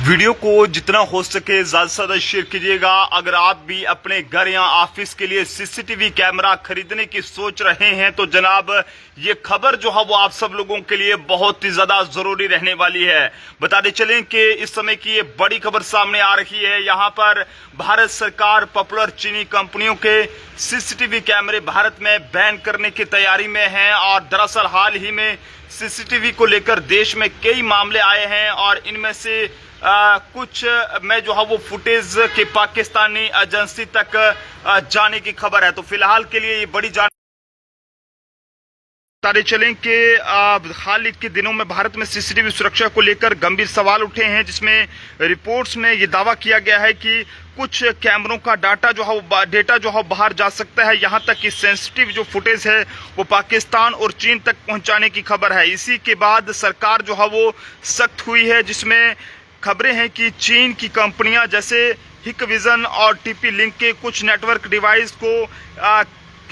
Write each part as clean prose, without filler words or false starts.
Video को जितना हो सके ज्यादा से ज्यादा शेयर कीजिएगा। अगर आप भी अपने घर या ऑफिस के लिए सीसीटीवी कैमरा खरीदने की सोच रहे हैं तो जनाब ये खबर जो है वो आप सब लोगों के लिए बहुत ही ज्यादा जरूरी रहने वाली है। बताते चलें कि इस समय की ये बड़ी खबर सामने आ रही है। यहाँ पर भारत सरकार पॉपुलर चीनी कंपनियों के सीसीटीवी कैमरे भारत में बैन करने की तैयारी में है और दरअसल हाल ही में सीसीटीवी को लेकर देश में कई मामले आए हैं और इनमें से कुछ में जो है वो फुटेज के पाकिस्तानी एजेंसी तक जाने की खबर है। तो फिलहाल के लिए ये बड़ी बताते चलें कि हाल के दिनों में भारत में सीसीटीवी सुरक्षा को लेकर गंभीर सवाल उठे हैं, जिसमें रिपोर्ट्स में ये दावा किया गया है कि कुछ कैमरों का डेटा जो है बाहर जा सकता है। यहां तक कि सेंसिटिव जो फुटेज है वो पाकिस्तान और चीन तक पहुंचाने की खबर है। इसी के बाद सरकार जो है वो सख्त हुई है, जिसमें खबरें हैं कि चीन की कंपनियां जैसे हिकविजन और टीपी लिंक के कुछ नेटवर्क डिवाइस को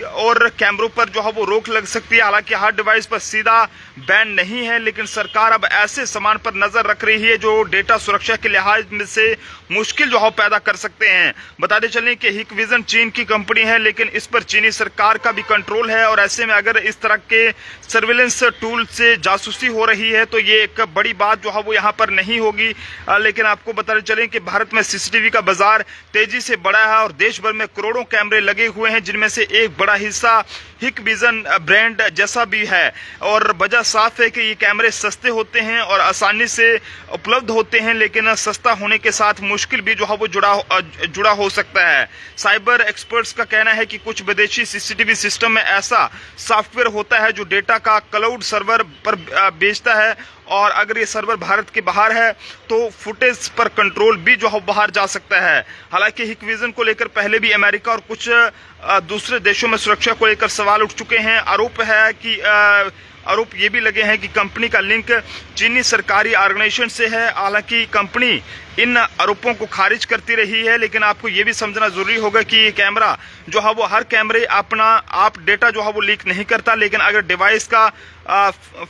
और कैमरों पर जो है वो रोक लग सकती है। हालांकि हर डिवाइस पर सीधा बैन नहीं है, लेकिन सरकार अब ऐसे सामान पर नजर रख रही है जो डेटा सुरक्षा के लिहाज में से मुश्किल जो है पैदा कर सकते हैं। बताते चलें कि हिकविजन चीन की कंपनी है, लेकिन इस पर चीनी सरकार का भी कंट्रोल है और ऐसे में अगर इस तरह के सर्विलेंस टूल से जासूसी हो रही है तो ये एक बड़ी बात जो है वो यहाँ पर नहीं होगी। लेकिन आपको बताते चलें कि भारत में सीसीटीवी का बाजार तेजी से बढ़ा है और देश भर में करोड़ों कैमरे लगे हुए हैं, जिनमें से एक बड़ा हिस्सा हिकविजन ब्रांड जैसा भी है। और वजह साफ है कि ये कैमरे सस्ते होते हैं और आसानी से उपलब्ध होते हैं, लेकिन सस्ता होने के साथ मुश्किल भी जो है वो जुड़ा हो सकता है। साइबर एक्सपर्ट्स का कहना है कि कुछ विदेशी सीसीटीवी सिस्टम में ऐसा सॉफ्टवेयर होता है जो डेटा का क्लाउड सर्वर पर बेचता है और अगर ये सर्वर भारत के बाहर है तो फुटेज पर कंट्रोल भी जो है बाहर जा सकता है। हालांकि हिकविजन को लेकर पहले भी अमेरिका और कुछ दूसरे देशों में सुरक्षा को लेकर सवाल उठ चुके हैं। आरोप ये भी लगे हैं कि कंपनी का लिंक चीनी सरकारी ऑर्गेनाइजेशन से है। हालांकि कंपनी इन आरोपों को खारिज करती रही है, लेकिन आपको ये भी समझना जरूरी होगा कि ये कैमरा जो है वो हर कैमरे अपना आप डेटा जो है वो लीक नहीं करता, लेकिन अगर डिवाइस का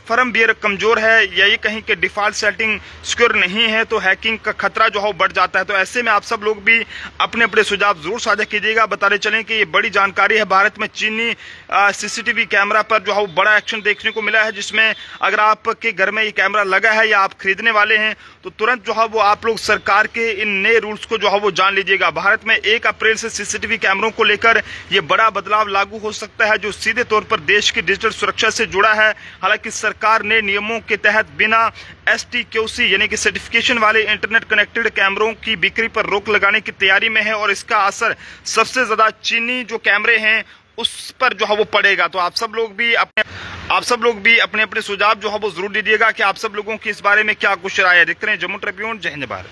फर्मवेयर कमजोर है या ये कहीं के डिफॉल्ट सेटिंग सिक्योर नहीं है तो हैकिंग का खतरा जो है वो बढ़ जाता है। तो ऐसे में आप सब लोग भी अपने अपने सुझाव जरूर साझा कीजिएगा। बताते चलें कि ये बड़ी जानकारी है। भारत में चीनी सीसीटीवी कैमरा पर जो है वो बड़ा एक्शन देखने को मिला है, जिसमें अगर आपके घर में ये कैमरा लगा है या आप खरीदने वाले हैं तो तुरंत जो है वो आप लोग सरकार के इन नए रूल्स को जो है वो जान लीजिएगा। भारत में 1 अप्रैल से सीसीटीवी कैमरों को लेकर ये बड़ा बदलाव लागू हो सकता है, जो सीधे तौर पर देश की डिजिटल सुरक्षा से जुड़ा है। हालांकि सरकार ने नियमों के तहत बिना STQC यानी कि सर्टिफिकेशन वाले इंटरनेट कनेक्टेड कैमरों की बिक्री पर रोक लगाने की तैयारी में है और इसका असर सबसे ज्यादा चीनी जो कैमरे हैं उस पर जो है वो पड़ेगा। तो आप सब लोग भी अपने अपने सुझाव जो है वो जरूर दीजिएगा कि आप सब लोगों की इस बारे में क्या कुछ राय है। देखते रहे जम्मू ट्रिब्यून। जय हिंद भारत।